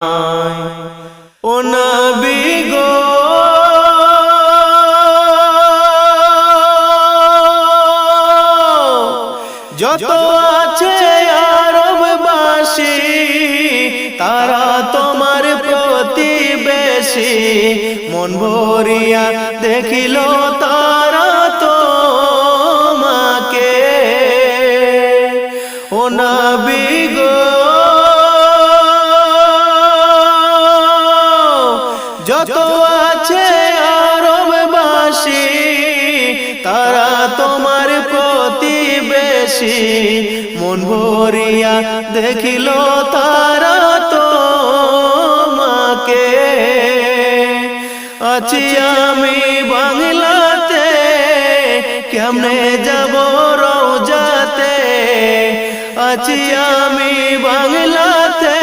ও নবী গো যত আছে আরববাসী তারা তোমার প্রতিবেশী মন ভরিয়া দেখিল তারা তোমাকে ও নবী গো যত আছে আরববাসী তারা তোমার প্রতিবেশী মন ভরিয়া দেখিল তারা তোমাকে আছি আমি বাংলাতে কেমনে যাব রওজাতে আছি আমি বাংলাতে